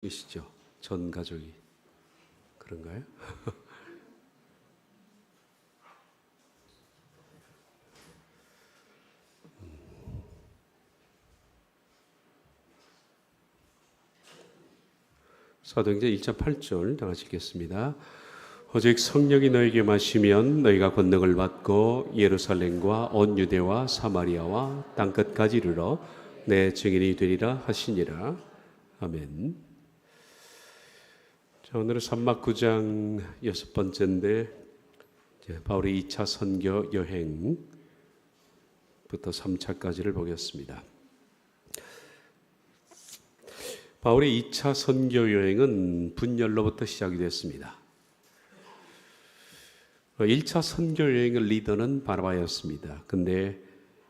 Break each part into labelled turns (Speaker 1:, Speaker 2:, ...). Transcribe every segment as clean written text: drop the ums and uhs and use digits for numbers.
Speaker 1: 이시죠? 전 가족이 그런가요? 사도행전 1장 8절 다 같이 읽겠습니다. 오직 성령이 너에게 마시면 너희가 권능을 받고 예루살렘과 온 유대와 사마리아와 땅끝까지 이르러 내 증인이 되리라 하시니라. 아멘. 자, 오늘은 산막 9장 6번째인데 바울의 2차 선교 여행부터 3차까지를 보겠습니다. 바울의 2차 선교 여행은 분열로부터 시작이 됐습니다. 1차 선교 여행의 리더는 바나바였습니다. 근데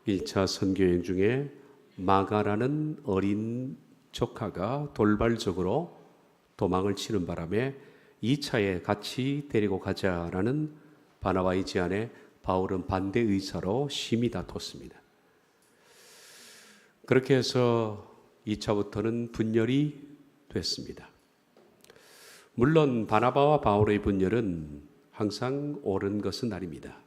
Speaker 1: 1차 선교 여행 중에 마가라는 어린 조카가 돌발적으로 도망을 치는 바람에 2차에 같이 데리고 가자라는 바나바의 제안에 바울은 반대 의사로 심히 다퉜습니다. 그렇게 해서 2차부터는 분열이 됐습니다. 물론 바나바와 바울의 분열은 항상 옳은 것은 아닙니다.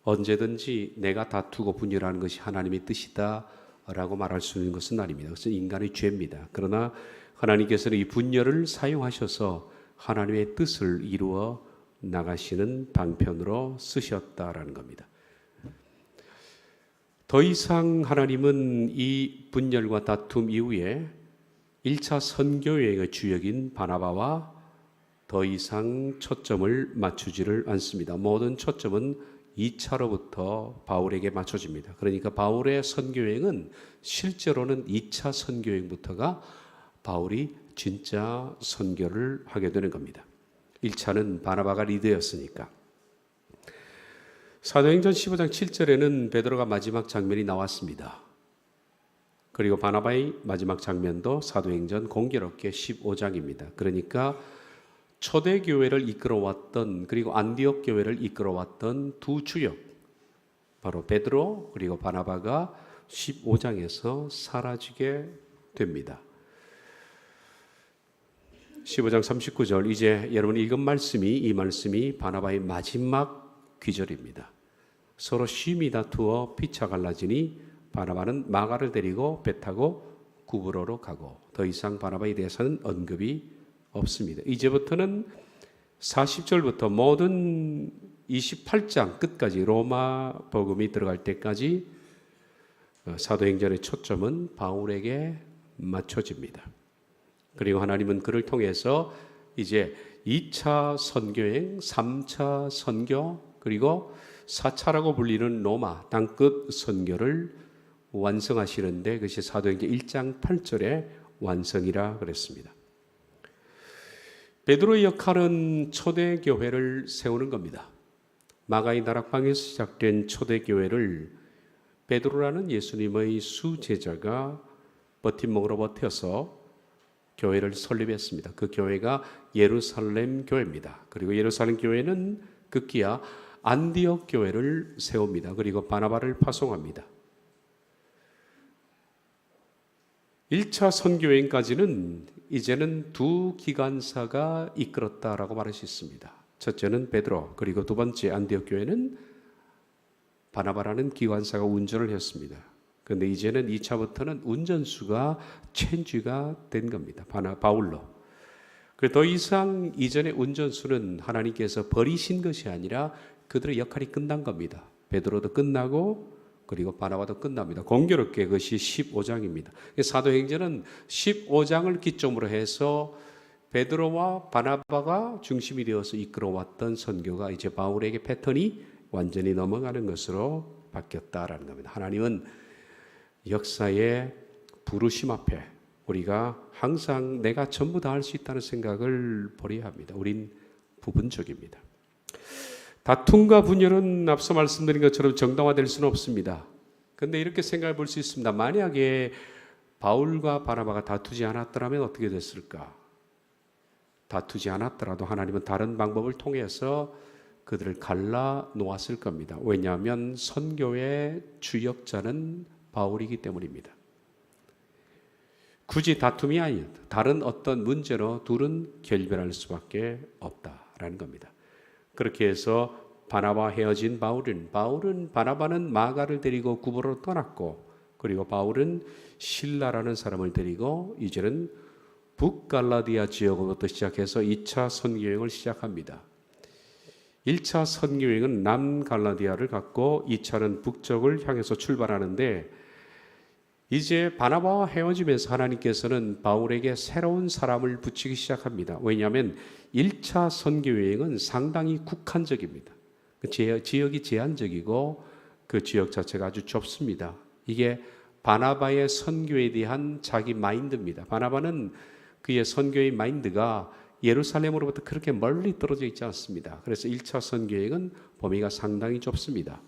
Speaker 1: 언제든지 내가 다투고 분열하는 것이 하나님의 뜻이다 라고 말할 수 있는 것은 아닙니다. 그것은 인간의 죄입니다. 그러나 하나님께서는 이 분열을 사용하셔서 하나님의 뜻을 이루어 나가시는 방편으로 쓰셨다라는 겁니다. 더 이상 하나님은 이 분열과 다툼 이후에 1차 선교여행의 주역인 바나바와 더 이상 초점을 맞추지를 않습니다. 모든 초점은 2차로부터 바울에게 맞춰집니다. 그러니까 바울의 선교여행은 실제로는 2차 선교여행부터가 바울이 진짜 선교를 하게 되는 겁니다. 1차는 바나바가 리더였으니까. 사도행전 15장 7절에는 베드로가 마지막 장면이 나왔습니다. 그리고 바나바의 마지막 장면도 사도행전 공교롭게 15장입니다. 그러니까 초대교회를 이끌어왔던 그리고 안디옥 교회를 이끌어왔던 두 주역 바로 베드로 그리고 바나바가 15장에서 사라지게 됩니다. 15장 39절 이제 여러분이 읽은 이 말씀이 바나바의 마지막 귀절입니다. 서로 심히 다투어 피차 갈라지니 바나바는 마가를 데리고 배 타고 구브로로 가고 더 이상 바나바에 대해서는 언급이 없습니다. 이제부터는 40절부터 모든 28장 끝까지 로마 복음이 들어갈 때까지 사도행전의 초점은 바울에게 맞춰집니다. 그리고 하나님은 그를 통해서 이제 2차 선교행, 3차 선교, 그리고 4차라고 불리는 로마 땅끝 선교를 완성하시는데 그것이 사도행전 1장 8절의 완성이라 그랬습니다. 베드로의 역할은 초대교회를 세우는 겁니다. 마가의 다락방에서 시작된 초대교회를 베드로라는 예수님의 수제자가 버팀목으로 버텨서 교회를 설립했습니다. 그 교회가 예루살렘 교회입니다. 그리고 예루살렘 교회는 급기야 안디옥 교회를 세웁니다. 그리고 바나바를 파송합니다. 1차 선교여행까지는 이제는 두 기관사가 이끌었다라고 말할 수 있습니다. 첫째는 베드로, 그리고 두 번째 안디옥 교회는 바나바라는 기관사가 운전을 했습니다. 그런데 이제는 2차부터는 운전수가 체인지가 된 겁니다. 바울로. 더 이상 이전의 운전수는 하나님께서 버리신 것이 아니라 그들의 역할이 끝난 겁니다. 베드로도 끝나고 그리고 바나바도 끝납니다. 공교롭게 그것이 15장입니다. 사도행전은 15장을 기점으로 해서 베드로와 바나바가 중심이 되어서 이끌어왔던 선교가 이제 바울에게 패턴이 완전히 넘어가는 것으로 바뀌었다라는 겁니다. 하나님은 역사의 부르심 앞에 우리가 항상 내가 전부 다 할 수 있다는 생각을 버려야 합니다. 우린 부분적입니다. 다툼과 분열은 앞서 말씀드린 것처럼 정당화될 수는 없습니다. 그런데 이렇게 생각해 볼 수 있습니다. 만약에 바울과 바나바가 다투지 않았더라면 어떻게 됐을까? 다투지 않았더라도 하나님은 다른 방법을 통해서 그들을 갈라 놓았을 겁니다. 왜냐하면 선교의 주역자는 바울이기 때문입니다. 굳이 다툼이 아닌 다른 어떤 문제로 둘은 결별할 수밖에 없다라는 겁니다. 그렇게 해서 바나바와 헤어진 바울은 바나바는 마가를 데리고 구보로 떠났고, 그리고 바울은 실라라는 사람을 데리고 이제는 북갈라디아 지역으로부터 시작해서 2차 선교여행을 시작합니다. 1차 선교여행은 남갈라디아를 갔고 2차는 북쪽을 향해서 출발하는데, 이제 바나바와 헤어지면서 하나님께서는 바울에게 새로운 사람을 붙이기 시작합니다. 왜냐하면 1차 선교여행은 상당히 국한적입니다. 지역이 제한적이고 그 지역 자체가 아주 좁습니다. 이게 바나바의 선교에 대한 자기 마인드입니다. 바나바는 그의 선교의 마인드가 예루살렘으로부터 그렇게 멀리 떨어져 있지 않습니다. 그래서 1차 선교여행은 범위가 상당히 좁습니다.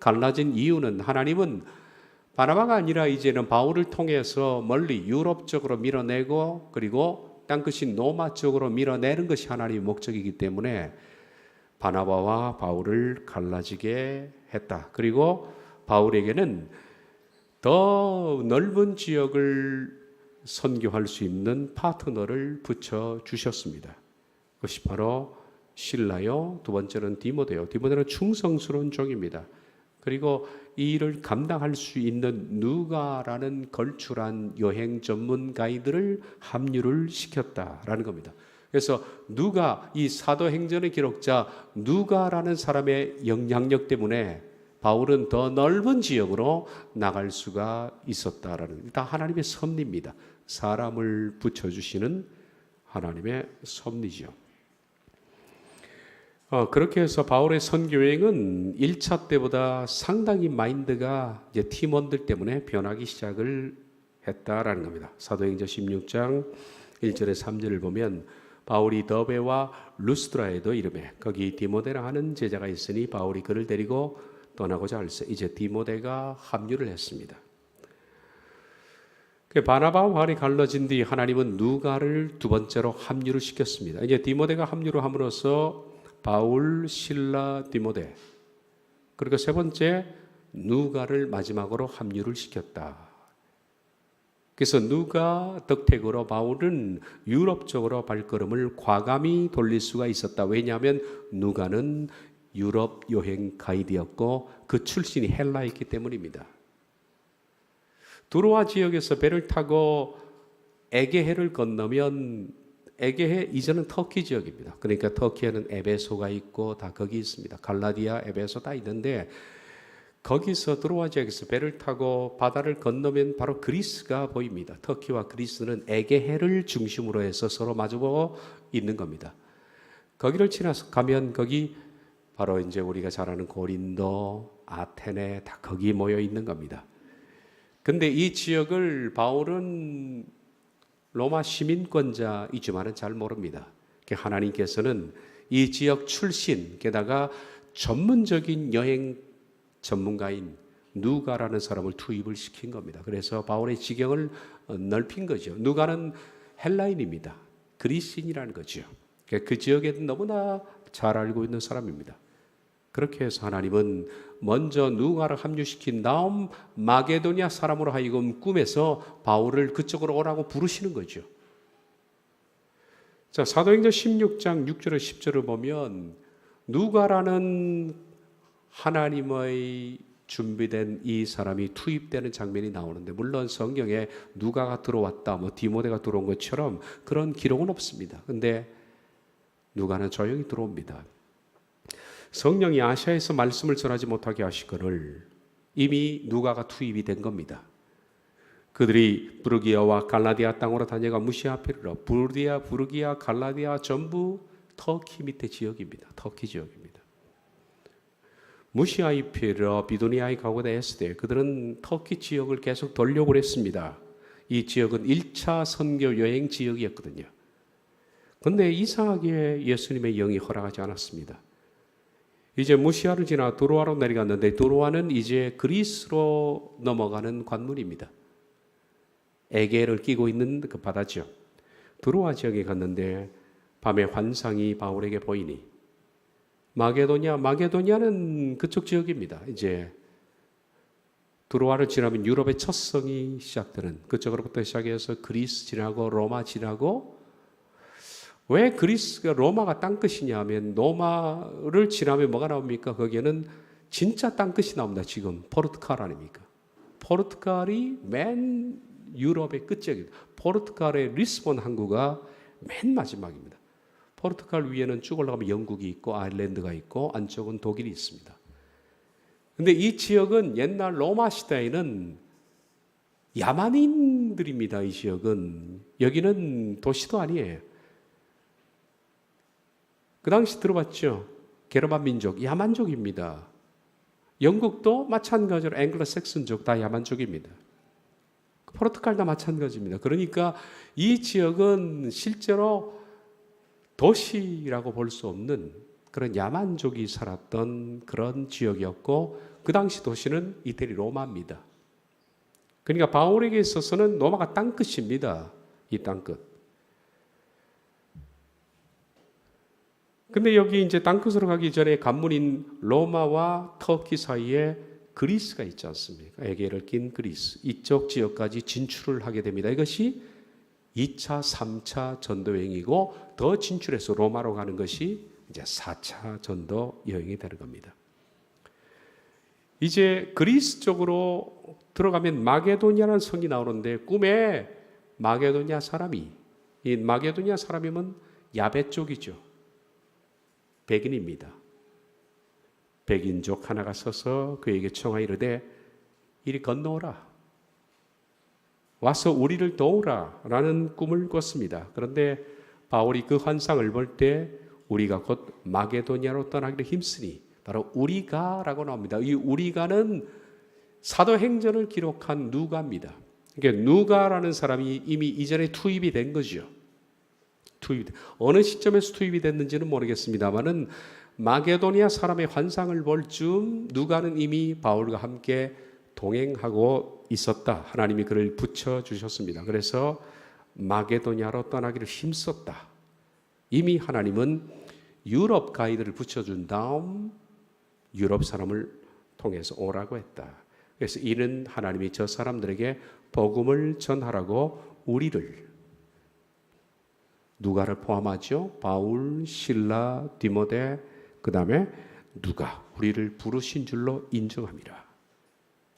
Speaker 1: 갈라진 이유는 하나님은 바나바가 아니라 이제는 바울을 통해서 멀리 유럽 쪽으로 밀어내고, 그리고 땅끝인 로마 쪽으로 밀어내는 것이 하나님의 목적이기 때문에 바나바와 바울을 갈라지게 했다. 그리고 바울에게는 더 넓은 지역을 선교할 수 있는 파트너를 붙여 주셨습니다. 그것이 바로 실라요, 두 번째는 디모데요. 디모데는 충성스러운 종입니다. 그리고 이 일을 감당할 수 있는 누가라는 걸출한 여행 전문 가이드를 합류를 시켰다라는 겁니다. 그래서 누가, 이 사도행전의 기록자 누가라는 사람의 영향력 때문에 바울은 더 넓은 지역으로 나갈 수가 있었다라는, 일단 하나님의 섭리입니다. 사람을 붙여주시는 하나님의 섭리죠. 그렇게 해서 바울의 선교여행은 1차 때보다 상당히 마인드가 이제 팀원들 때문에 변하기 시작을 했다라는 겁니다. 사도행전 16장 1절에 3절을 보면 바울이 더베와 루스드라에도 이르매 거기 디모데라 하는 제자가 있으니 바울이 그를 데리고 떠나고자 할세. 이제 디모데가 합류를 했습니다. 바나바와 바울이 갈라진 뒤 하나님은 누가를 두 번째로 합류를 시켰습니다. 이제 디모데가 합류를 함으로써 바울, 실라, 디모데, 그리고 세 번째 누가를 마지막으로 합류를 시켰다. 그래서 누가 덕택으로 바울은 유럽 쪽으로 발걸음을 과감히 돌릴 수가 있었다. 왜냐하면 누가는 유럽 여행 가이드였고 그 출신이 헬라였기 때문입니다. 두로아 지역에서 배를 타고 에게해를 건너면, 에게해 이제는 터키 지역입니다. 그러니까 터키에는 에베소가 있고 다 거기 있습니다. 갈라디아, 에베소 다 있는데, 거기서 두로아 지역에서 배를 타고 바다를 건너면 바로 그리스가 보입니다. 터키와 그리스는 에게해를 중심으로 해서 서로 마주보고 있는 겁니다. 거기를 지나서 가면 거기 바로 이제 우리가 잘 아는 고린도, 아테네 다 거기 모여 있는 겁니다. 근데 이 지역을 바울은 로마 시민권자이지만은 잘 모릅니다. 하나님께서는 이 지역 출신, 게다가 전문적인 여행 전문가인 누가라는 사람을 투입을 시킨 겁니다. 그래서 바울의 지경을 넓힌 거죠. 누가는 헬라인입니다. 그리스인이라는 거죠. 그 지역에 너무나 잘 알고 있는 사람입니다. 그렇게 해서 하나님은 먼저 누가를 합류시킨 다음 마게도니아 사람으로 하여금 꿈에서 바울을 그쪽으로 오라고 부르시는 거죠. 자, 사도행전 16장 6절에 10절을 보면 누가라는 하나님의 준비된 이 사람이 투입되는 장면이 나오는데, 물론 성경에 누가가 들어왔다, 디모데가 들어온 것처럼 그런 기록은 없습니다. 근데 누가는 조용히 들어옵니다. 성령이 아시아에서 말씀을 전하지 못하게 하시거늘 이미 누가가 투입이 된 겁니다. 그들이 부르기아와 갈라디아 땅으로 다녀가 무시아 앞이르러, 부르기아, 갈라디아 전부 터키 밑에 지역입니다. 터키 지역입니다. 무시아에 피르러 비두니아에 가고자 했을 때 그들은 터키 지역을 계속 돌려고 했습니다. 이 지역은 1차 선교 여행 지역이었거든요. 그런데 이상하게 예수님의 영이 허락하지 않았습니다. 이제 무시아를 지나 두로아로 내려갔는데, 두로아는 이제 그리스로 넘어가는 관문입니다. 에게를 끼고 있는 그 바다죠. 두로아 지역에 갔는데 밤에 환상이 바울에게 보이니, 마게도니아는 그쪽 지역입니다. 이제 두로아를 지나면 유럽의 첫 성이 시작되는 그쪽으로부터 시작해서 그리스 지나고 로마 지나고 왜 그리스가 로마가 땅끝이냐 하면 로마를 지나면 뭐가 나옵니까? 거기에는 진짜 땅끝이 나옵니다. 지금 포르투갈 아닙니까? 포르투갈이 맨 유럽의 끝쪽입니다. 포르투갈의 리스본 항구가 맨 마지막입니다. 포르투갈 위에는 쭉 올라가면 영국이 있고 아일랜드가 있고 안쪽은 독일이 있습니다. 근데 이 지역은 옛날 로마 시대에는 야만인들입니다. 이 지역은. 여기는 도시도 아니에요. 그 당시 들어봤죠? 게르만 민족, 야만족입니다. 영국도 마찬가지로 앵글로색슨족 다 야만족입니다. 포르투갈도 마찬가지입니다. 그러니까 이 지역은 실제로 도시라고 볼 수 없는 그런 야만족이 살았던 그런 지역이었고 그 당시 도시는 이태리 로마입니다. 그러니까 바울에게 있어서는 로마가 땅끝입니다. 이 땅끝. 근데 여기 이제 땅끝으로 가기 전에 관문인 로마와 터키 사이에 그리스가 있지 않습니까? 에게를 낀 그리스. 이쪽 지역까지 진출을 하게 됩니다. 이것이 2차, 3차 전도 여행이고 더 진출해서 로마로 가는 것이 이제 4차 전도 여행이 되는 겁니다. 이제 그리스 쪽으로 들어가면 마게도니아라는 성이 나오는데 꿈에 마게도니아 사람이 이 마게도니아 사람이면 야베 쪽이죠. 백인입니다. 백인족 하나가 서서 그에게 청하여 이르되 이리 건너오라. 와서 우리를 도우라 라는 꿈을 꿨습니다. 그런데 바울이 그 환상을 볼 때 우리가 곧 마게도니아로 떠나기를 힘쓰니 바로 우리가라고 나옵니다. 이 우리가는 사도행전을 기록한 누가입니다. 그러니까 누가라는 사람이 이미 이전에 투입이 된 거죠. 어느 시점에서 투입이 됐는지는 모르겠습니다만은 마게도니아 사람의 환상을 볼 즈음 누가는 이미 바울과 함께 동행하고 있었다. 하나님이 그를 붙여주셨습니다. 그래서 마게도니아로 떠나기를 힘썼다. 이미 하나님은 유럽 가이드를 붙여준 다음 유럽 사람을 통해서 오라고 했다. 그래서 이는 하나님이 저 사람들에게 복음을 전하라고 우리를 누가를 포함하죠. 바울, 실라, 디모데 그 다음에 누가 우리를 부르신 줄로 인정함이라.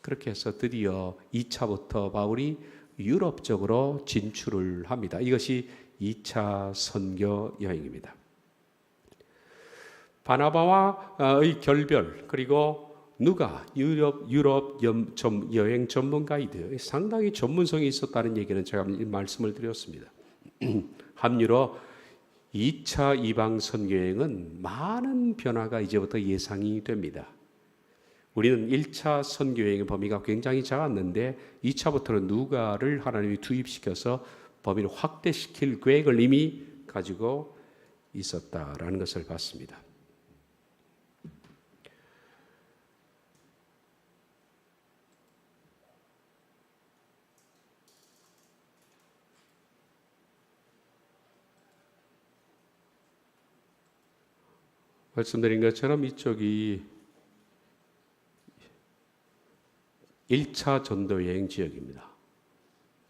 Speaker 1: 그렇게 해서 드디어 2차부터 바울이 유럽 쪽으로 진출을 합니다. 이것이 2차 선교 여행입니다. 바나바와의 결별 그리고 누가 유럽 여행 전문 가이드 상당히 전문성이 있었다는 얘기는 제가 말씀을 드렸습니다. 합류로 2차 이방 선교여행은 많은 변화가 이제부터 예상이 됩니다. 우리는 1차 선교여행의 범위가 굉장히 작았는데 2차부터는 누가를 하나님이 투입시켜서 범위를 확대시킬 계획을 이미 가지고 있었다라는 것을 봤습니다. 말씀드린 것처럼 이쪽이 1차 전도 여행 지역입니다.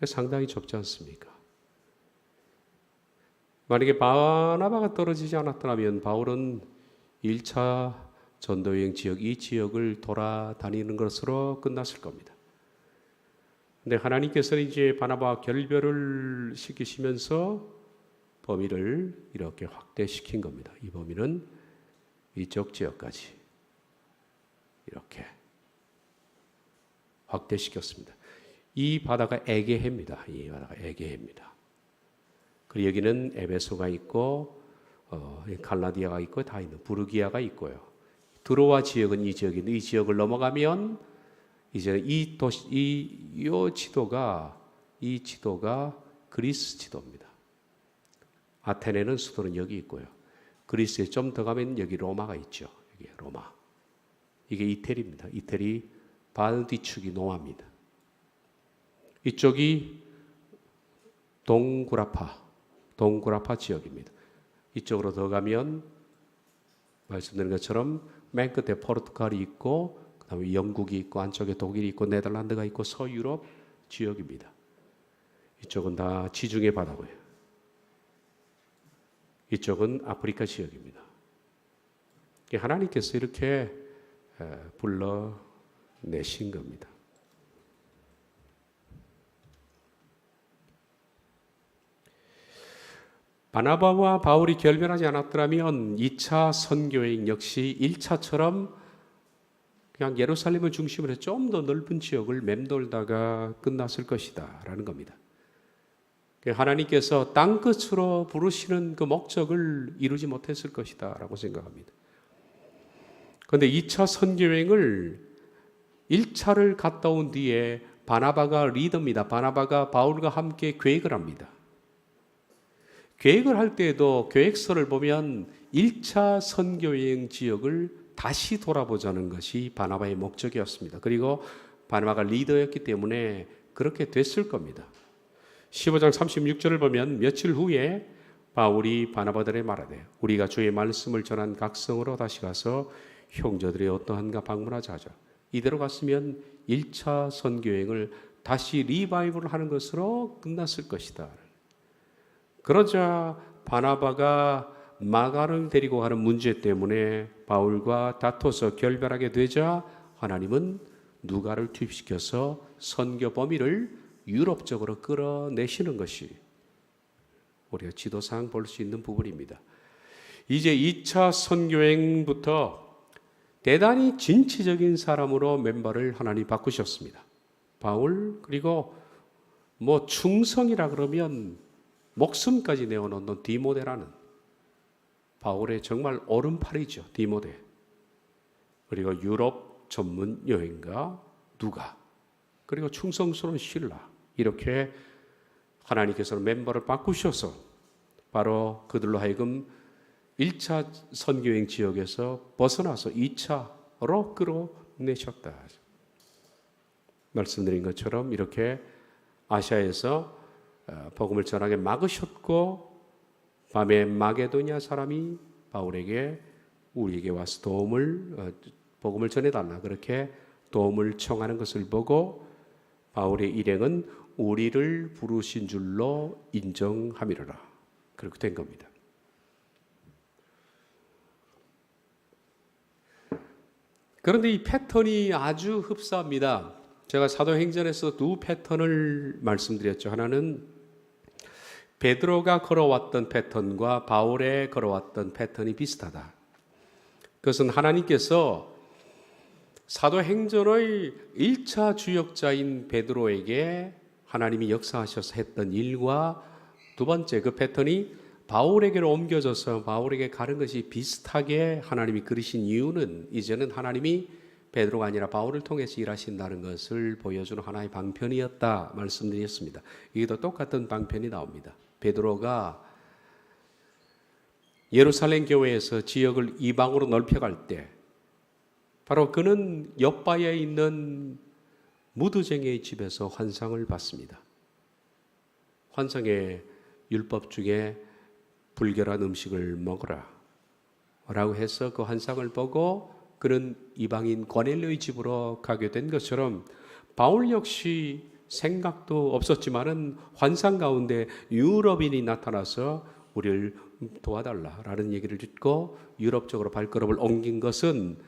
Speaker 1: 상당히 좁지 않습니까? 만약에 바나바가 떨어지지 않았더라면 바울은 1차 전도 여행 지역, 이 지역을 돌아다니는 것으로 끝났을 겁니다. 근데 하나님께서는 이제 바나바와 결별을 시키시면서 범위를 이렇게 확대시킨 겁니다. 이 범위는 이쪽 지역까지 이렇게 확대시켰습니다. 이 바다가 에게해입니다. 이 바다가 에게해입니다. 그리고 여기는 에베소가 있고 갈라디아가 있고 다 있는 부르기아가 있고요. 드로아 지역은 이 지역인데 이 지역을 넘어가면 이제 이 지도가 그리스 지도입니다. 아테네는 수도는 여기 있고요. 그리스에 좀 더 가면 여기 로마가 있죠. 여기 로마. 이게 이태리입니다. 이태리 반뒤축이 노아입니다. 이쪽이 동구라파 지역입니다. 이쪽으로 더 가면 말씀드린 것처럼 맨 끝에 포르투갈이 있고 그다음에 영국이 있고 안쪽에 독일이 있고 네덜란드가 있고 서유럽 지역입니다. 이쪽은 다 지중해 바다고요. 이쪽은 아프리카 지역입니다. 하나님께서 이렇게 불러내신 겁니다. 바나바와 바울이 결별하지 않았더라면 2차 선교여행 역시 1차처럼 그냥 예루살렘을 중심으로 해서 좀 더 넓은 지역을 맴돌다가 끝났을 것이다 라는 겁니다. 하나님께서 땅끝으로 부르시는 그 목적을 이루지 못했을 것이다 라고 생각합니다. 그런데 2차 선교여행을 1차를 갔다 온 뒤에 바나바가 리더입니다. 바나바가 바울과 함께 계획을 합니다. 계획을 할 때에도 계획서를 보면 1차 선교여행 지역을 다시 돌아보자는 것이 바나바의 목적이었습니다. 그리고 바나바가 리더였기 때문에 그렇게 됐을 겁니다. 15장 36절을 보면 며칠 후에 바울이 바나바들에 말하되 우리가 주의 말씀을 전한 각성으로 다시 가서 형제들이 어떠한가 방문하자 하자. 이대로 갔으면 1차 선교여행을 다시 리바이벌을 하는 것으로 끝났을 것이다. 그러자 바나바가 마가를 데리고 가는 문제 때문에 바울과 다퉈서 결별하게 되자 하나님은 누가를 투입시켜서 선교 범위를 유럽 쪽으로 끌어내시는 것이 우리가 지도상 볼 수 있는 부분입니다. 이제 2차 선교여행부터 대단히 진취적인 사람으로 멤버를 하나님 바꾸셨습니다. 바울 그리고 충성이라 그러면 목숨까지 내어놓는 디모데라는 바울의 정말 오른팔이죠. 디모데. 그리고 유럽 전문 여행가 누가 그리고 충성스러운 실라 이렇게 하나님께서는 멤버를 바꾸셔서 바로 그들로 하여금 1차 선교여행 지역에서 벗어나서 2차로 끌어내셨다. 말씀드린 것처럼 이렇게 아시아에서 복음을 전하게 막으셨고 밤에 마게도냐 사람이 바울에게 우리에게 와서 복음을 전해달라 그렇게 도움을 청하는 것을 보고 바울의 일행은 우리를 부르신 줄로 인정함이로라. 그렇게 된 겁니다. 그런데 이 패턴이 아주 흡사합니다. 제가 사도행전에서 두 패턴을 말씀드렸죠. 하나는 베드로가 걸어왔던 패턴과 바울의 걸어왔던 패턴이 비슷하다. 그것은 하나님께서 사도행전의 1차 주역자인 베드로에게 하나님이 역사하셔서 했던 일과 두 번째 그 패턴이 바울에게로 옮겨져서 바울에게 가는 것이 비슷하게 하나님이 그리신 이유는 이제는 하나님이 베드로가 아니라 바울을 통해서 일하신다는 것을 보여주는 하나의 방편이었다 말씀드렸습니다. 이게도 똑같은 방편이 나옵니다. 베드로가 예루살렘 교회에서 지역을 이방으로 넓혀갈 때 바로 그는 옆바에 있는 무드쟁이의 집에서 환상을 봤습니다. 환상의 율법 중에 불결한 음식을 먹어라 라고 해서 그 환상을 보고 그는 이방인 고넬료의 집으로 가게 된 것처럼 바울 역시 생각도 없었지만은 환상 가운데 유럽인이 나타나서 우리를 도와달라라는 얘기를 듣고 유럽 쪽으로 발걸음을 옮긴 것은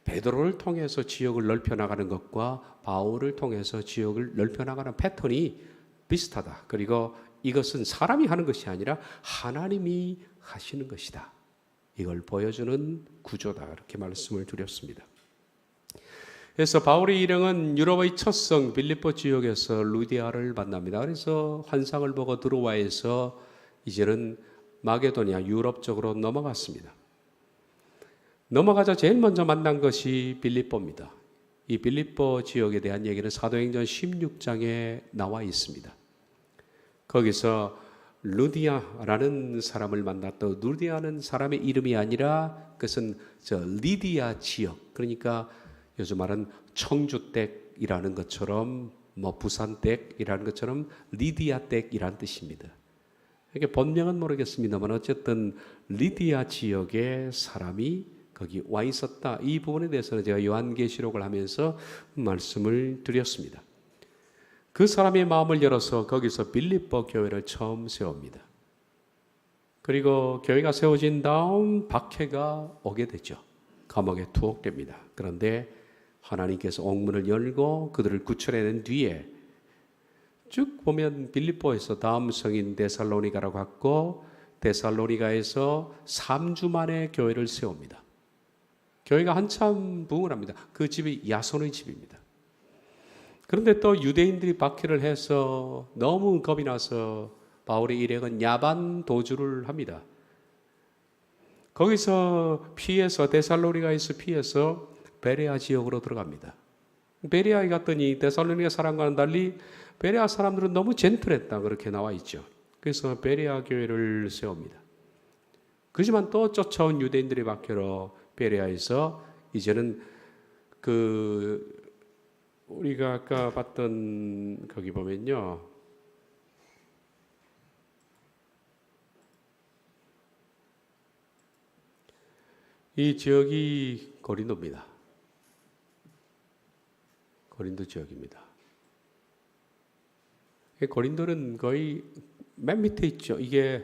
Speaker 1: 베드로를 통해서 지역을 넓혀 나가는 것과 바울을 통해서 지역을 넓혀 나가는 패턴이 비슷하다. 그리고 이것은 사람이 하는 것이 아니라 하나님이 하시는 것이다. 이걸 보여주는 구조다. 이렇게 말씀을 드렸습니다. 그래서 바울의 일행은 유럽의 첫 성 빌립보 지역에서 루디아를 만납니다. 그래서 환상을 보고 드로아에서 이제는 마게도냐 유럽 쪽으로 넘어갔습니다. 넘어가자 제일 먼저 만난 것이 빌립보입니다. 이 빌립보 지역에 대한 얘기는 사도행전 16장에 나와 있습니다. 거기서 루디아라는 사람을 만났다. 루디아는 사람의 이름이 아니라 그것은 리디아 지역, 그러니까 요즘 말은 청주댁이라는 것처럼 부산댁이라는 것처럼 리디아댁이라는 뜻입니다. 이게 본명은 모르겠습니다만 어쨌든 리디아 지역의 사람이 거기 와 있었다. 이 부분에 대해서는 제가 요한계시록을 하면서 말씀을 드렸습니다. 그 사람의 마음을 열어서 거기서 빌립보 교회를 처음 세웁니다. 그리고 교회가 세워진 다음 박해가 오게 되죠. 감옥에 투옥됩니다. 그런데 하나님께서 옥문을 열고 그들을 구출해낸 뒤에 쭉 보면 빌립보에서 다음 성인 데살로니가라고 갔고 데살로니가에서 3주 만에 교회를 세웁니다. 교회가 한참 부흥을 합니다. 그 집이 야손의 집입니다. 그런데 또 유대인들이 박해를 해서 너무 겁이 나서 바울의 일행은 야반 도주를 합니다. 거기서 피해서 데살로니가에서 피해서 베레아 지역으로 들어갑니다. 베레아에 갔더니 데살로니가 사람과는 달리 베레아 사람들은 너무 젠틀했다 그렇게 나와 있죠. 그래서 베레아 교회를 세웁니다. 그지만 또 쫓아온 유대인들의 박해로 베레아에서 이제는 우리가 아까 봤던 거기 보면요. 이 지역이 고린도입니다. 고린도 지역입니다. 고린도는 거의 맨 밑에 있죠. 이게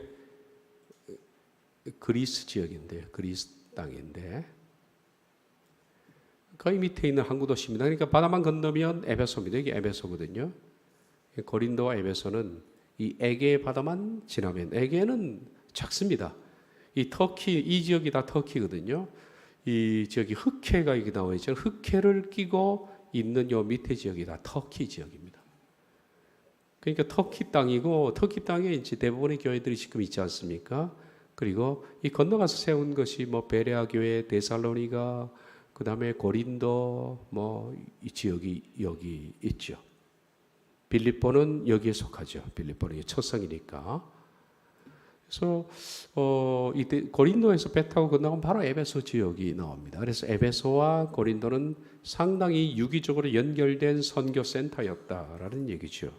Speaker 1: 그리스 지역인데요. 그리스 땅인데 거의 밑에 있는 항구 도시입니다. 그러니까 바다만 건너면 에베소입니다. 이게 에베소거든요. 고린도와 에베소는 이 에게 바다만 지나면 에게는 작습니다. 이 터키 이 지역이 다 터키거든요. 이 지역이 흑해가 여기 나와 있죠. 흑해를 끼고 있는 요 밑에 지역이 다 터키 지역입니다. 그러니까 터키 땅이고 터키 땅에 이제 대부분의 교회들이 지금 있지 않습니까? 그리고 이 건너가서 세운 것이 뭐 베레아 교회, 데살로니가, 그 다음에 고린도 뭐 이 지역이 여기 있죠. 빌립보는 여기에 속하죠. 빌립보는 첫 성이니까. 그래서 이때 고린도에서 배 타고 건너면 바로 에베소 지역이 나옵니다. 그래서 에베소와 고린도는 상당히 유기적으로 연결된 선교 센터였다라는 얘기죠.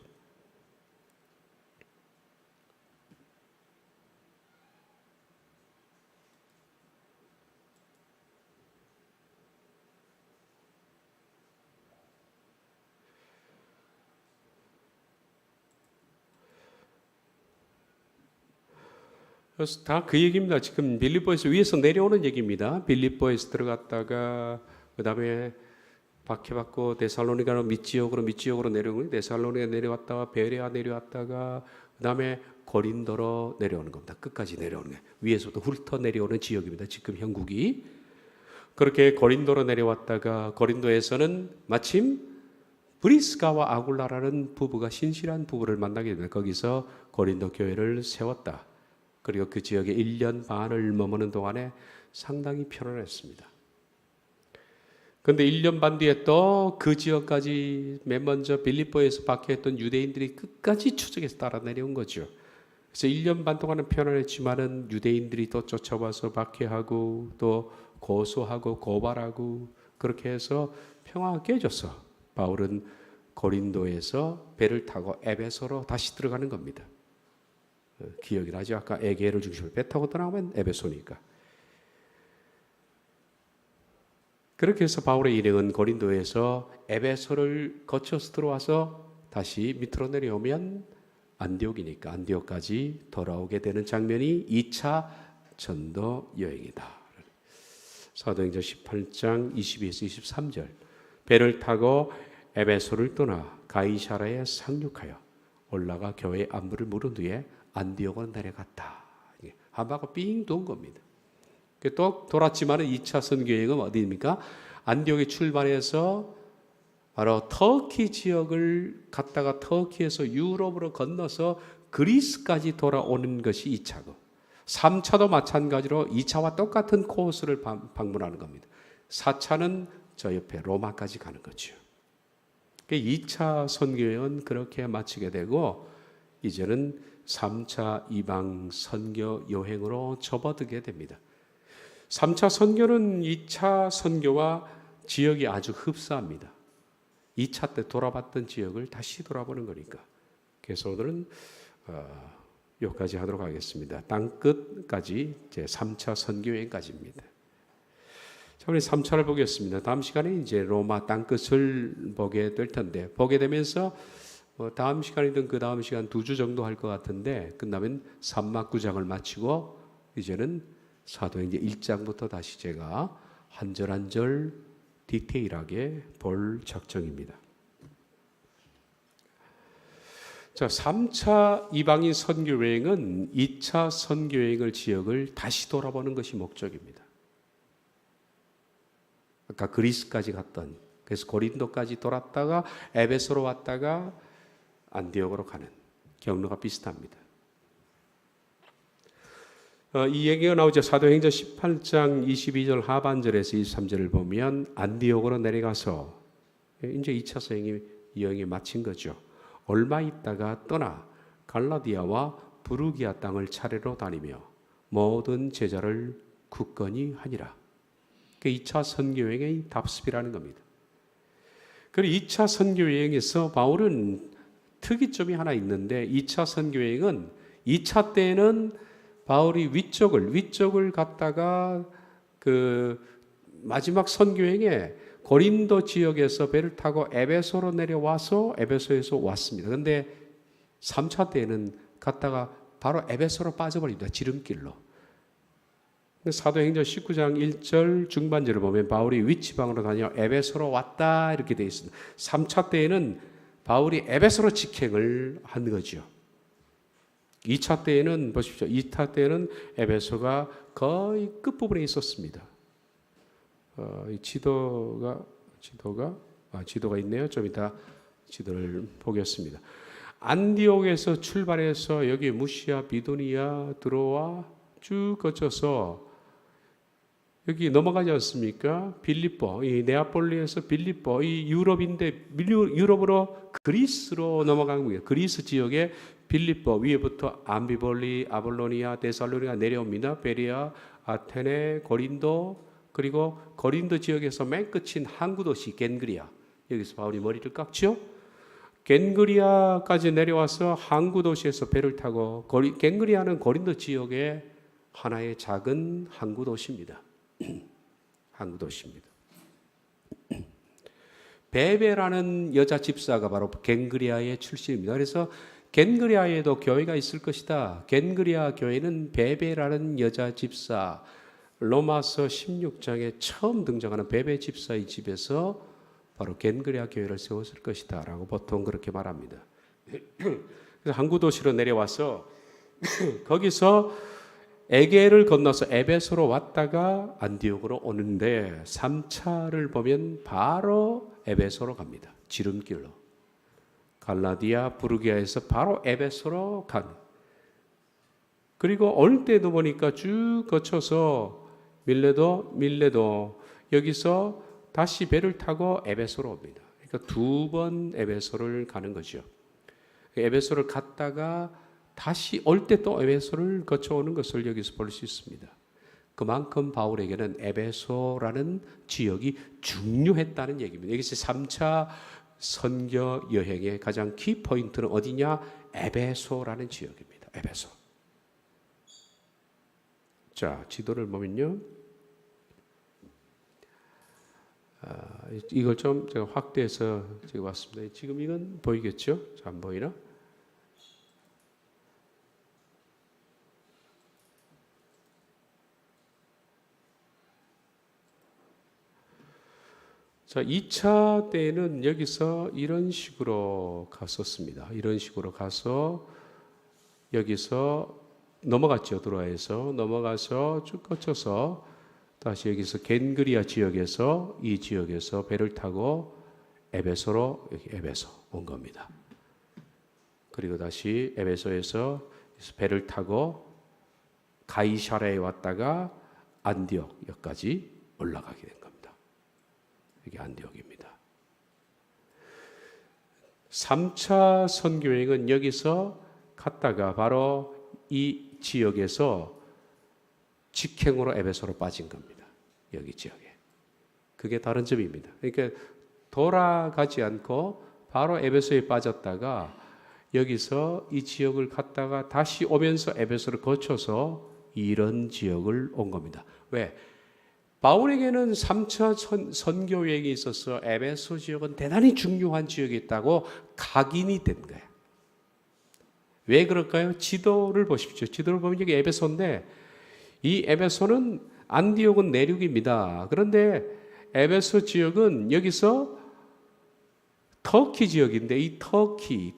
Speaker 1: 그래서 다 그 얘기입니다. 지금 빌립보에서 위에서 내려오는 얘기입니다. 빌립보에서 들어갔다가 그 다음에 박해받고 데살로니가로 밑지역으로 내려오고 데살로니가 내려왔다가 베레아 내려왔다가 그 다음에 고린도로 내려오는 겁니다. 끝까지 내려오는 거예요. 위에서도 훑어 내려오는 지역입니다. 지금 형국이 그렇게 고린도로 내려왔다가 고린도에서는 마침 브리스가와 아굴라라는 부부가 신실한 부부를 만나게 됩니다. 거기서 고린도 교회를 세웠다. 그리고 그 지역에 1년 반을 머무는 동안에 상당히 편안했습니다. 그런데 1년 반 뒤에 또 그 지역까지 맨 먼저 빌립보에서 박해했던 유대인들이 끝까지 추적해서 따라 내려온 거죠. 그래서 1년 반 동안은 편안했지만은 유대인들이 또 쫓아와서 박해하고 또 고소하고 고발하고 그렇게 해서 평화가 깨졌어. 바울은 고린도에서 배를 타고 에베소로 다시 들어가는 겁니다. 기억이 나죠? 아까 에게를 중심으로 배 타고 떠나면 에베소니까. 그렇게 해서 바울의 일행은 고린도에서 에베소를 거쳐서 들어와서 다시 밑으로 내려오면 안디옥이니까 안디옥까지 돌아오게 되는 장면이 2차 전도 여행이다. 사도행전 18장 22에서 23절 배를 타고 에베소를 떠나 가이사라에 상륙하여 올라가 교회의 안부를 물은 뒤에 안디옥으로 내려갔다. 한 바퀴 삥 돈 겁니다. 또 돌았지만 2차 선교여행은 어디입니까? 안디옥에 출발해서 바로 터키 지역을 갔다가 터키에서 유럽으로 건너서 그리스까지 돌아오는 것이 2차고 3차도 마찬가지로 2차와 똑같은 코스를 방문하는 겁니다. 4차는 저 옆에 로마까지 가는 거죠. 2차 선교여행은 그렇게 마치게 되고 이제는 3차 이방 선교 여행으로 접어들게 됩니다. 3차 선교는 2차 선교와 지역이 아주 흡사합니다. 2차 때 돌아봤던 지역을 다시 돌아보는 거니까. 그래서 오늘은 여기까지 하도록 하겠습니다. 땅끝까지 제 3차 선교 여행까지입니다. 자, 우리 3차를 보겠습니다. 다음 시간에 이제 로마 땅끝을 보게 될 텐데, 보게 되면서 다음 시간이든 그 다음 시간 2주 정도 할 것 같은데, 끝나면 3막 9장을 마치고 이제는 사도행전 1장부터 다시 제가 한 절 한 절 디테일하게 볼 작정입니다. 자, 3차 이방인 선교여행은 2차 선교여행을 지역을 다시 돌아보는 것이 목적입니다. 아까 그리스까지 갔던, 그래서 고린도까지 돌았다가 에베소로 왔다가 안디옥으로 가는 경로가 비슷합니다. 이 얘기가 나오죠. 사도행전 18장 22절 하반절에서 23절을 보면 안디옥으로 내려가서 이제 2차 여행이 마친 거죠. 얼마 있다가 떠나 갈라디아와 부르기아 땅을 차례로 다니며 모든 제자를 굳건히 하니라. 그 2차 선교여행의 답습이라는 겁니다. 그리고 2차 선교여행에서 바울은 특이점이 하나 있는데 2차 선교여행은 2차 때는 바울이 위쪽을 갔다가 그 마지막 선교여행에 고린도 지역에서 배를 타고 에베소로 내려와서 에베소에서 왔습니다. 그런데 3차 때는 갔다가 바로 에베소로 빠져버립니다. 지름길로. 사도행전 19장 1절 중반절을 보면 바울이 윗지방으로 다녀 에베소로 왔다 이렇게 되어 있습니다. 3차 때에는 바울이 에베소로 직행을 한 거죠. 2차 때에는 보십시오. 2차 때에는 에베소가 거의 끝부분에 있었습니다. 지도가 있네요. 좀 이따 지도를 보겠습니다. 안디옥에서 출발해서 여기 무시아, 비두니아, 드로아 쭉 거쳐서 여기 넘어가지 않습니까? 빌립보, 이 네아폴리에서 빌립보, 이 유럽인데 유럽으로 그리스로 넘어간 거예요. 그리스 지역에 빌립보 위에부터 암비볼리, 아볼로니아, 데살로니가 내려옵니다. 베리아, 아테네, 고린도, 그리고 고린도 지역에서 맨 끝인 항구 도시 겐그리아. 여기서 바울이 머리를 깎죠. 겐그리아까지 내려와서 항구 도시에서 배를 타고 겐그리아는 고린도 지역의 하나의 작은 항구 도시입니다. 항구 도시입니다. 베베라는 여자 집사가 바로 겐그리아의 출신입니다. 그래서 겐그리아에도 교회가 있을 것이다. 겐그리아 교회는 베베라는 여자 집사, 로마서 16장에 처음 등장하는 베베 집사의 집에서 바로 겐그리아 교회를 세웠을 것이다 라고 보통 그렇게 말합니다. 그래서 항구 도시로 내려와서 거기서 에게를 건너서 에베소로 왔다가 안디옥으로 오는데 3차를 보면 바로 에베소로 갑니다. 지름길로. 갈라디아, 부르기아에서 바로 에베소로 간. 그리고 올 때도 보니까 쭉 거쳐서 밀레도 여기서 다시 배를 타고 에베소로 옵니다. 그러니까 2번 에베소를 가는 거죠. 에베소를 갔다가 다시 올 때 또 에베소를 거쳐오는 것을 여기서 볼 수 있습니다. 그만큼 바울에게는 에베소라는 지역이 중요했다는 얘기입니다. 여기서 3차 선교 여행의 가장 키포인트는 어디냐? 에베소라는 지역입니다. 에베소. 자, 지도를 보면요. 이걸 좀 제가 확대해서 제가 봤습니다. 지금 이건 보이겠죠? 잘 안 보이나? 자, 2차 때는 여기서 이런 식으로 갔었습니다. 이런 식으로 가서 여기서 넘어갔죠. 드로아에서 넘어가서 쭉 거쳐서 다시 여기서 겐그리아 지역에서 이 지역에서 배를 타고 에베소로 여기 에베소 온 겁니다. 그리고 다시 에베소에서 배를 타고 가이사랴에 왔다가 안디옥까지 올라가게 된 겁니다. 여기 안디옥입니다. 3차 선교여행은 여기서 갔다가 바로 이 지역에서 직행으로 에베소로 빠진 겁니다. 여기 지역에. 그게 다른 점입니다. 그러니까 돌아가지 않고 바로 에베소에 빠졌다가 여기서 이 지역을 갔다가 다시 오면서 에베소를 거쳐서 이런 지역을 온 겁니다. 왜? 바울에게는 3차 선교 여행이 있어서 에베소 지역은 대단히 중요한 지역이 있다고 각인이 된 거예요. 왜 그럴까요? 지도를 보십시오. 지도를 보면 여기 에베소인데 이 에베소는 안디옥은 내륙입니다. 그런데 에베소 지역은 여기서 터키 지역인데 이 터키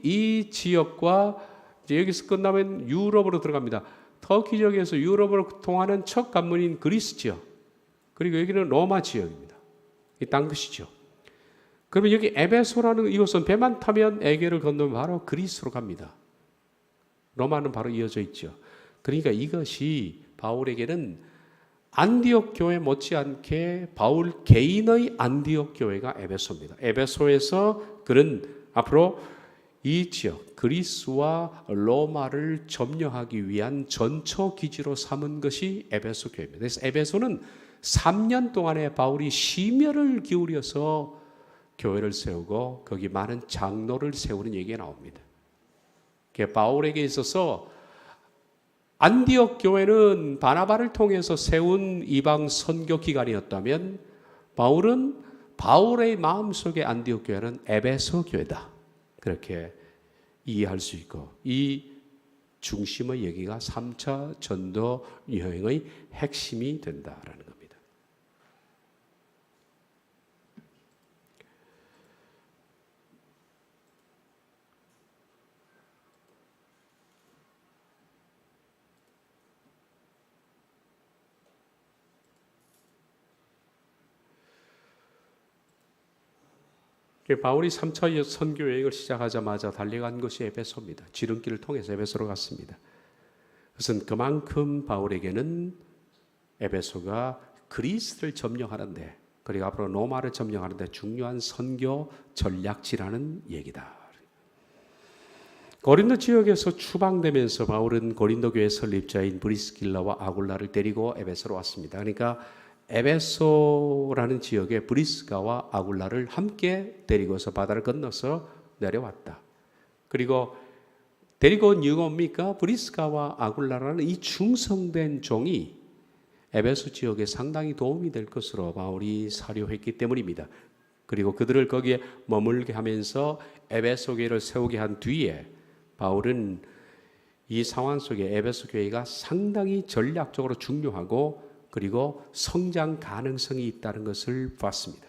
Speaker 1: 이 지역과 이제 여기서 끝나면 유럽으로 들어갑니다. 터키 지역에서 유럽으로 통하는 첫 관문인 그리스 지역, 그리고 여기는 로마 지역입니다. 이 땅 뜻이죠. 그러면 여기 에베소라는 이곳은 배만 타면 에게를 건너면 바로 그리스로 갑니다. 로마는 바로 이어져 있죠. 그러니까 이것이 바울에게는 안디옥 교회 못지않게 바울 개인의 안디옥 교회가 에베소입니다. 에베소에서 그는 앞으로 이 지역 그리스와 로마를 점령하기 위한 전초 기지로 삼은 것이 에베소 교회입니다. 그래서 에베소는 3년 동안에 바울이 심혈을 기울여서 교회를 세우고 거기 많은 장로를 세우는 얘기가 나옵니다. 바울에게 있어서 안디옥 교회는 바나바를 통해서 세운 이방 선교 기관이었다면 바울은 바울의 마음속에 안디옥 교회는 에베소 교회다. 그렇게 이해할 수 있고 이 중심의 얘기가 3차 전도 여행의 핵심이 된다라는 겁니다. 바울이 3차 선교 여행을 시작하자마자 달려간 것이 에베소입니다. 지름길을 통해서 에베소로 갔습니다. 그것은 그만큼 바울에게는 에베소가 그리스를 점령하는데 그리고 앞으로 로마를 점령하는데 중요한 선교 전략지라는 얘기다. 고린도 지역에서 추방되면서 바울은 고린도 교회 설립자인 브리스길라와 아굴라를 데리고 에베소로 왔습니다. 그러니까 에베소라는 지역에 브리스가와 아굴라를 함께 데리고서 바다를 건너서 내려왔다. 그리고 데리고 온 이유가 뭡니까? 브리스가와 아굴라라는 이 충성된 종이 에베소 지역에 상당히 도움이 될 것으로 바울이 사료했기 때문입니다. 그리고 그들을 거기에 머물게 하면서 에베소 교회를 세우게 한 뒤에 바울은 이 상황 속에 에베소 교회가 상당히 전략적으로 중요하고 그리고 성장 가능성이 있다는 것을 봤습니다.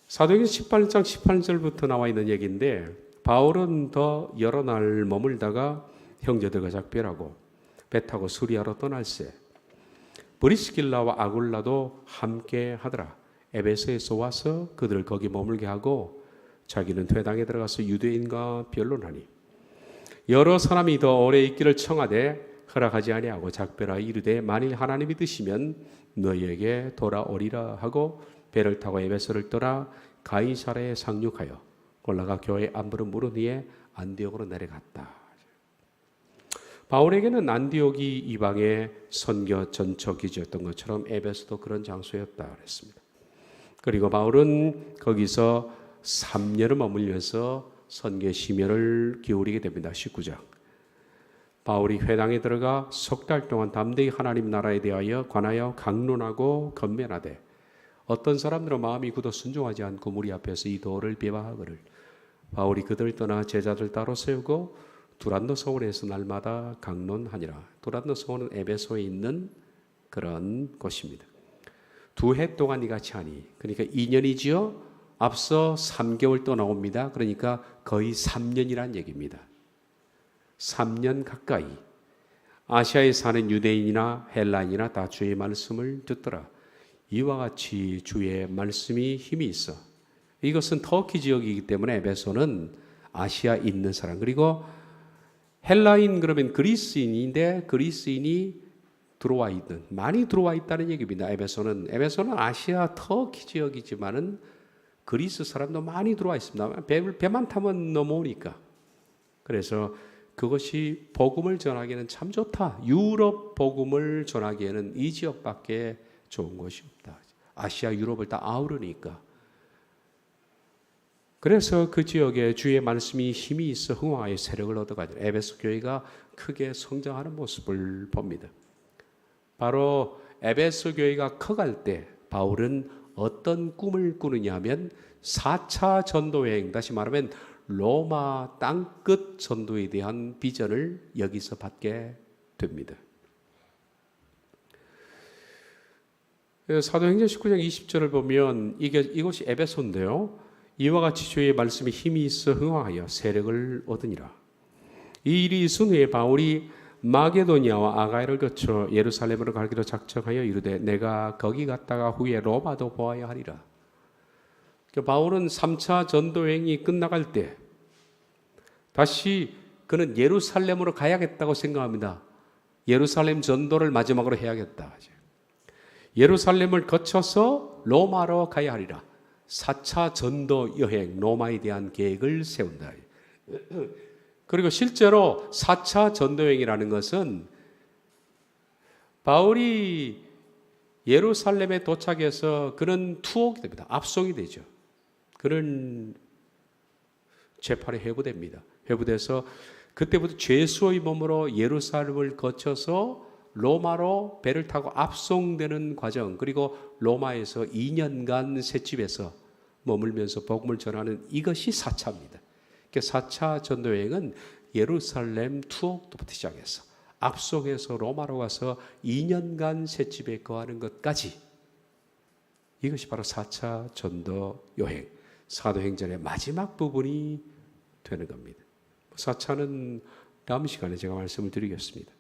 Speaker 1: 사도행전 18장 18절부터 나와 있는 얘기인데 바울은 더 여러 날 머물다가 형제들과 작별하고 배 타고 수리아로 떠날새 브리스길라와 아굴라도 함께 하더라. 에베소에서 와서 그들을 거기 머물게 하고 자기는 회당에 들어가서 유대인과 변론하니 여러 사람이 더 오래 있기를 청하되 허락하지 아니하고 작별하여 이르되 만일 하나님이 드시면 너희에게 돌아오리라 하고 배를 타고 에베소를 떠나 가이사랴에 상륙하여 올라가 교회 안부를 물은 후에 안디옥으로 내려갔다. 바울에게는 안디옥이 이방의 선교 전초 기지였던 것처럼 에베소도 그런 장소였다 그랬습니다. 그리고 바울은 거기서 3년을 머물면서 선교 심혈을 기울이게 됩니다. 19장. 바울이 회당에 들어가 석 달 동안 담대히 하나님 나라에 대하여 관하여 강론하고 건면하되 어떤 사람들은 마음이 굳어 순종하지 않고 무리 앞에서 이 도를 비방하거늘 바울이 그들을 떠나 제자들 따로 세우고 두란노 서원에서 날마다 강론하니라. 두란노 서원은 에베소에 있는 그런 곳입니다. 2해 동안 이같이 하니 그러니까 2년이지요. 앞서 3개월 또 나옵니다. 그러니까 거의 3년이란 얘기입니다. 3년 가까이 아시아에 사는 유대인이나 헬라인이나 다 주의 말씀을 듣더라. 이와 같이 주의 말씀이 힘이 있어. 이것은 터키 지역이기 때문에 에베소는 아시아에 있는 사람 그리고 헬라인 그러면 그리스인인데 그리스인이 들어와 있는 많이 들어와 있다는 얘기입니다. 에베소는 아시아 터키 지역이지만은 그리스 사람도 많이 들어와 있습니다. 배만 타면 넘어오니까. 그래서 그것이 복음을 전하기에는 참 좋다. 유럽 복음을 전하기에는 이 지역밖에 좋은 것이 없다. 아시아 유럽을 다 아우르니까. 그래서 그 지역에 주의 말씀이 힘이 있어 흥왕하여 세력을 얻어가지고 에베소 교회가 크게 성장하는 모습을 봅니다. 바로 에베소 교회가 커갈 때 바울은 어떤 꿈을 꾸느냐 하면 4차 전도 여행, 다시 말하면 로마 땅끝 전도에 대한 비전을 여기서 받게 됩니다. 사도행전 19장 20절을 보면 이곳이 에베소인데요. 이와 같이 주의 말씀에 힘이 있어 흥황하여 세력을 얻으니라. 이 일이 있은 후에 바울이 마게도니아와 아가야를 거쳐 예루살렘으로 가기로 작정하여 이르되 내가 거기 갔다가 후에 로마도 보아야 하리라. 바울은 3차 전도여행이 끝나갈 때 다시 그는 예루살렘으로 가야겠다고 생각합니다. 예루살렘 전도를 마지막으로 해야겠다. 예루살렘을 거쳐서 로마로 가야 하리라. 4차 전도 여행, 로마에 대한 계획을 세운다. 그리고 실제로 4차 전도 여행이라는 것은 바울이 예루살렘에 도착해서 그는 투옥이 됩니다. 압송이 되죠. 그는 재판에 회부됩니다. 회부돼서 그때부터 죄수의 몸으로 예루살렘을 거쳐서 로마로 배를 타고 압송되는 과정, 그리고 로마에서 2년간 셋집에서 머물면서 복음을 전하는 이것이 4차입니다. 4차 전도여행은 예루살렘 투옥부터 시작해서 압송해서 로마로 가서 2년간 셋집에 거하는 것까지, 이것이 바로 4차 전도여행, 사도행전의 마지막 부분이 되는 겁니다. 4차는 다음 시간에 제가 말씀을 드리겠습니다.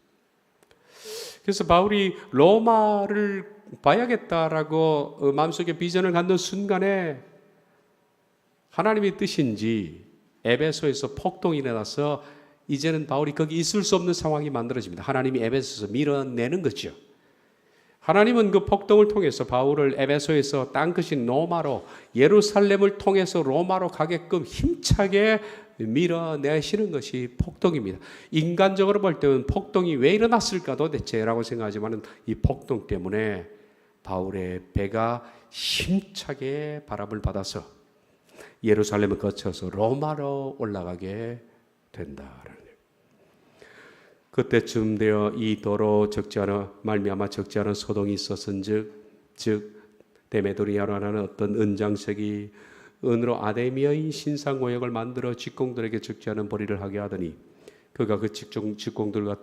Speaker 1: 그래서 바울이 로마를 봐야겠다라고 마음속에 비전을 갖는 순간에 하나님의 뜻인지 에베소에서 폭동이 일어나서 이제는 바울이 거기 있을 수 없는 상황이 만들어집니다. 하나님이 에베소에서 밀어내는 거죠. 하나님은 그 폭동을 통해서 바울을 에베소에서 땅끝인 로마로, 예루살렘을 통해서 로마로 가게끔 힘차게 밀어내시는 것이 폭동입니다. 인간적으로 볼 때는 폭동이 왜 일어났을까 도대체라고 생각하지만 이 폭동 때문에 바울의 배가 힘차게 바람을 받아서 예루살렘을 거쳐서 로마로 올라가게 된다라는 거예요. 그때쯤 되어 이 도로 적지 않아 말미암아 적지 않은 소동이 있었은즉 데메도리아라는 어떤 은장색이 은으로 아데미의 신상 모형을 만들어 직공들에게 적지 않은 벌이를 하게 하더니 그가 그 직공들과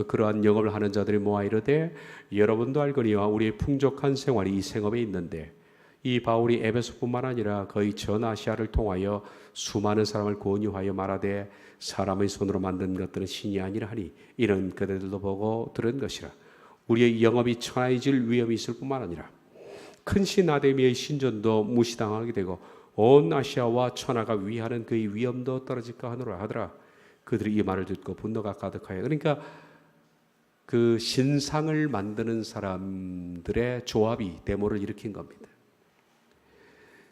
Speaker 1: 그러한 영업을 하는 자들이 모아 이르되 여러분도 알거니와 우리의 풍족한 생활이 이 생업에 있는데 이 바울이 에베소뿐만 아니라 거의 전 아시아를 통하여 수많은 사람을 권유하여 말하되 사람의 손으로 만든 것들은 신이 아니라 하니 이런 그들도 보고 들은 것이라. 우리의 영업이 천하해질 위험이 있을 뿐만 아니라 큰 신 아데미의 신전도 무시당하게 되고 온 아시아와 천하가 위하는 그의 위엄도 떨어질까 하노라 하더라. 그들이 이 말을 듣고 분노가 가득하여, 그러니까 그 신상을 만드는 사람들의 조합이 데모를 일으킨 겁니다.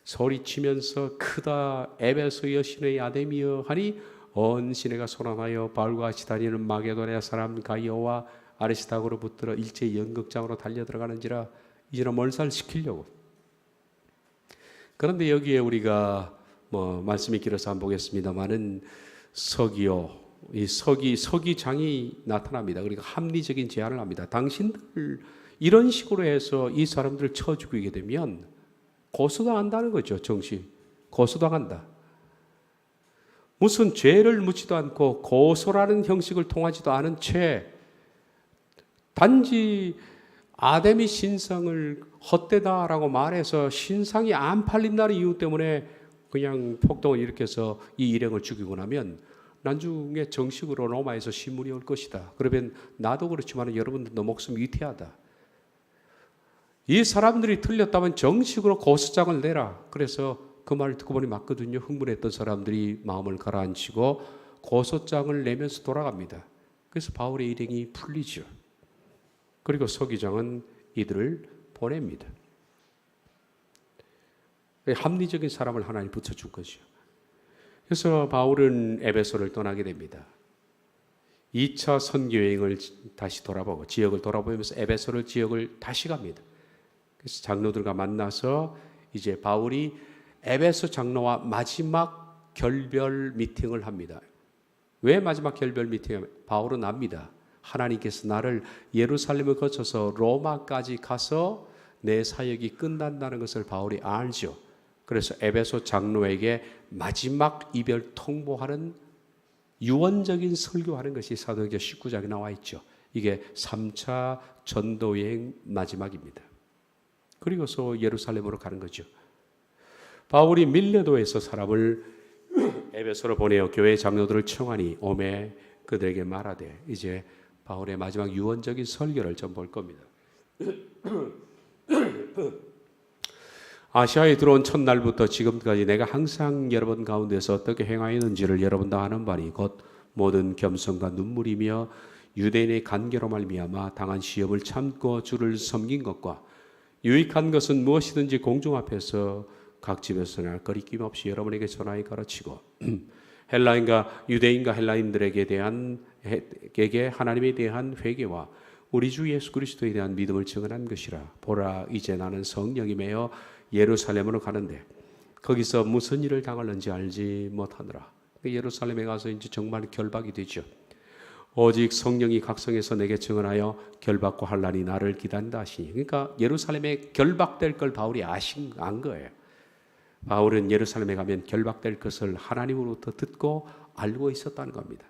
Speaker 1: 소리치면서 크다 에베소 여신의 아데미여 하니 온 시내가 소란하여 바울과 같이 다니는 마게도냐 사람 가이오와 아리스타고로 붙들어 일제 연극장으로 달려들어가는지라. 이제는 몰살시키려고. 그런데 여기에 우리가 말씀이 길어서 한번 보겠습니다만은 이 서기장이 나타납니다. 그러니까 합리적인 제안을 합니다. 당신들 이런 식으로 해서 이 사람들을 쳐 죽이게 되면 고소당한다는 거죠. 정식 고소당한다. 무슨 죄를 묻지도 않고 고소라는 형식을 통하지도 않은 채 단지 아데미 신상을 헛되다라고 말해서 신상이 안 팔린다는 이유 때문에 그냥 폭동을 일으켜서 이 일행을 죽이고 나면 나중에 정식으로 로마에서 신문이 올 것이다. 그러면 나도 그렇지만 여러분들도 목숨이 위태하다. 이 사람들이 틀렸다면 정식으로 고소장을 내라. 그래서 그 말을 듣고 보니 맞거든요. 흥분했던 사람들이 마음을 가라앉히고 고소장을 내면서 돌아갑니다. 그래서 바울의 일행이 풀리죠. 그리고 서기장은 이들을 보냅니다. 합리적인 사람을 하나님 붙여준 것이죠. 그래서 바울은 에베소를 떠나게 됩니다. 2차 선교여행을 다시 돌아보고 지역을 돌아보면서 에베소를 지역을 다시 갑니다. 그래서 장로들과 만나서 이제 바울이 에베소 장로와 마지막 결별 미팅을 합니다. 왜 마지막 결별 미팅을 하면 바울은 압니다. 하나님께서 나를 예루살렘을 거쳐서 로마까지 가서 내 사역이 끝난다는 것을 바울이 알죠. 그래서 에베소 장로에게 마지막 이별 통보하는 유언적인 설교하는 것이 사도행전 19장에 나와 있죠. 이게 3차 전도여행 마지막입니다. 그리고서 예루살렘으로 가는 거죠. 바울이 밀레도에서 사람을 에베소로 보내어 교회 장로들을 청하니 오매 그들에게 말하되, 이제 바울의 마지막 유언적인 설교를 좀 볼 겁니다. 아시아에 들어온 첫날부터 지금까지 내가 항상 여러분 가운데서 어떻게 행하였는지를 여러분도 아는 바니 곧 모든 겸손과 눈물이며 유대인의 간계로 말미암아 당한 시험을 참고 주를 섬긴 것과 유익한 것은 무엇이든지 공중 앞에서 각 집에서나 거리낌 없이 여러분에게 전하여 가르치고 헬라인과 유대인과 헬라인들에게 하나님에 대한 회개와 우리 주 예수 그리스도에 대한 믿음을 증언한 것이라. 보라, 이제 나는 성령이 매여 예루살렘으로 가는데 거기서 무슨 일을 당할는지 알지 못하느라. 예루살렘에 가서 이제 정말 결박이 되죠. 오직 성령이 각성해서 내게 증언하여 결박과 환난이 나를 기다린다 하시니. 그러니까 예루살렘에 결박될 걸 바울이 안 거예요. 바울은 예루살렘에 가면 결박될 것을 하나님으로부터 듣고 알고 있었다는 겁니다.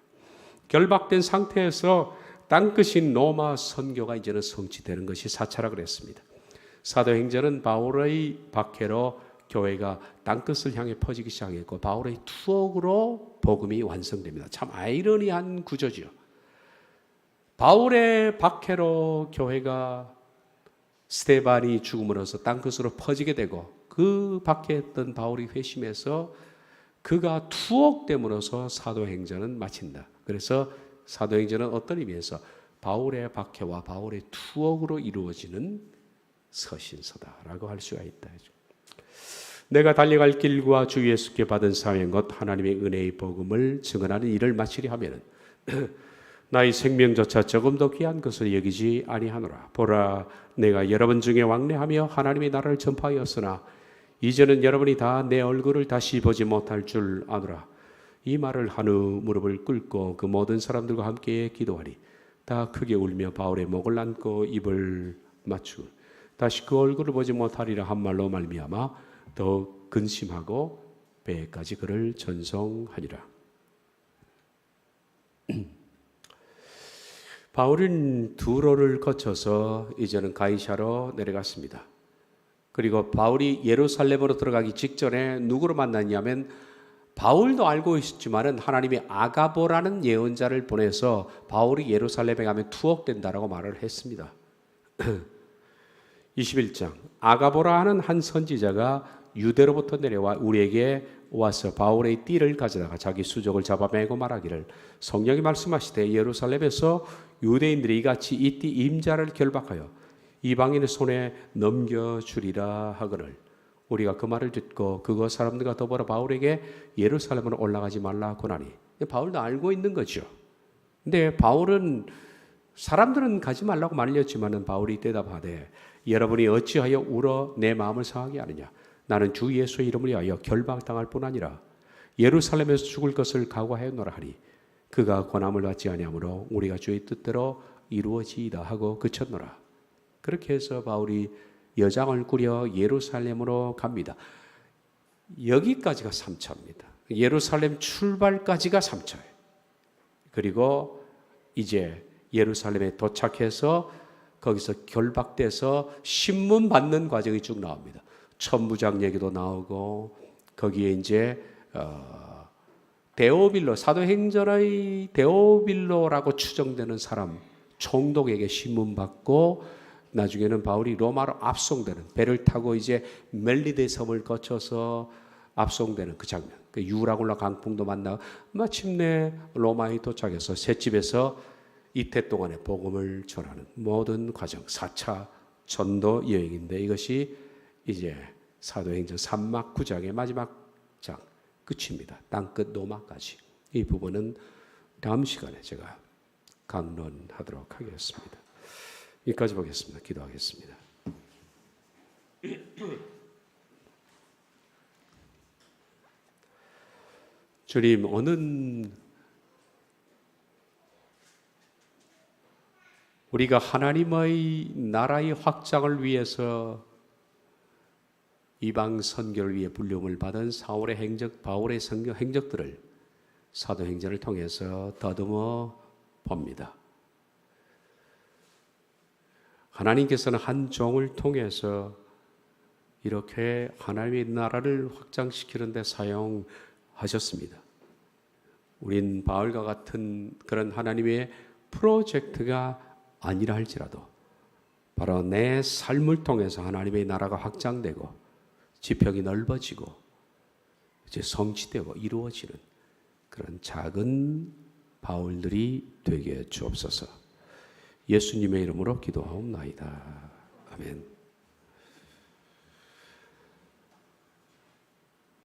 Speaker 1: 결박된 상태에서 땅끝인 로마 선교가 이제는 성취되는 것이 4차라 그랬습니다. 사도행전은 바울의 박해로 교회가 땅끝을 향해 퍼지기 시작했고 바울의 투옥으로 복음이 완성됩니다. 참 아이러니한 구조죠. 바울의 박해로 교회가 스데반이 죽음으로써 땅끝으로 퍼지게 되고 그 박해했던 바울이 회심해서 그가 투옥됨으로써 사도행전은 마친다. 그래서 사도행전은 어떤 의미에서 바울의 박해와 바울의 투옥으로 이루어지는 서신서다라고 할 수가 있다. 내가 달려갈 길과 주 예수께 받은 사명 곧 하나님의 은혜의 복음을 증언하는 일을 마치려 하면은 나의 생명조차 조금 더 귀한 것을 여기지 아니하노라. 보라, 내가 여러분 중에 왕래하며 하나님의 나라를 전파하였으나 이제는 여러분이 다 내 얼굴을 다시 보지 못할 줄 아노라. 이 말을 한 후 무릎을 꿇고 그 모든 사람들과 함께 기도하니 다 크게 울며 바울의 목을 안고 입을 맞추고 다시 그 얼굴을 보지 못하리라 한 말로 말미암아 더욱 근심하고 배까지 그를 전송하니라. 바울은 두로를 거쳐서 이제는 가이사로 내려갔습니다. 그리고 바울이 예루살렘으로 들어가기 직전에 누구를 만났냐면 바울도 알고 있었지만은 하나님이 아가보라는 예언자를 보내서 바울이 예루살렘에 가면 투옥된다라고 말을 했습니다. 21장 아가보라 하는 한 선지자가 유대로부터 내려와 우리에게 와서 바울의 띠를 가져다가 자기 수족을 잡아매고 말하기를 성령이 말씀하시되 예루살렘에서 유대인들이 이같이 이 띠 임자를 결박하여 이방인의 손에 넘겨주리라 하거늘 우리가 그 말을 듣고 그거 사람들과 더불어 바울에게 예루살렘으로 올라가지 말라 고나니. 바울도 알고 있는 거죠. 근데 바울은 사람들은 가지 말라고 말렸지만은 바울이 대답하되 여러분이 어찌하여 울어 내 마음을 상하게 하느냐. 나는 주 예수의 이름을 위하여 결박당할 뿐 아니라 예루살렘에서 죽을 것을 각오하였노라 하니 그가 권함을 받지 아니하므로 우리가 주의 뜻대로 이루어지이다 하고 그쳤노라. 그렇게 해서 바울이 여장을 꾸려 예루살렘으로 갑니다. 여기까지가 3차입니다. 예루살렘 출발까지가 3차예요. 그리고 이제 예루살렘에 도착해서 거기서 결박돼서 신문 받는 과정이 쭉 나옵니다. 천부장 얘기도 나오고 거기에 이제 데오빌로 사도행전의 데오빌로라고 추정되는 사람 총독에게 신문 받고 나중에는 바울이 로마로 압송되는 배를 타고 이제 멜리데 섬을 거쳐서 압송되는 그 장면. 그 유라굴라 강풍도 만나고 마침내 로마에 도착해서 셋집에서 이태 동안의 복음을 전하는 모든 과정 4차 전도 여행인데 이것이 이제 사도행전 3막 9장의 마지막 장 끝입니다. 땅끝 로마까지. 이 부분은 다음 시간에 제가 강론하도록 하겠습니다. 여기까지 보겠습니다. 기도하겠습니다. 주님, 오는 우리가 하나님의 나라의 확장을 위해서 이방 선교를 위해 불림을 받은 바울의 행적들을 사도행전을 통해서 더듬어 봅니다. 하나님께서는 한 종을 통해서 이렇게 하나님의 나라를 확장시키는 데 사용하셨습니다. 우린 바울과 같은 그런 하나님의 프로젝트가 아니라 할지라도 바로 내 삶을 통해서 하나님의 나라가 확장되고 지평이 넓어지고 이제 성취되고 이루어지는 그런 작은 바울들이 되게 주옵소서. 예수님의 이름으로 기도하옵나이다. 아멘.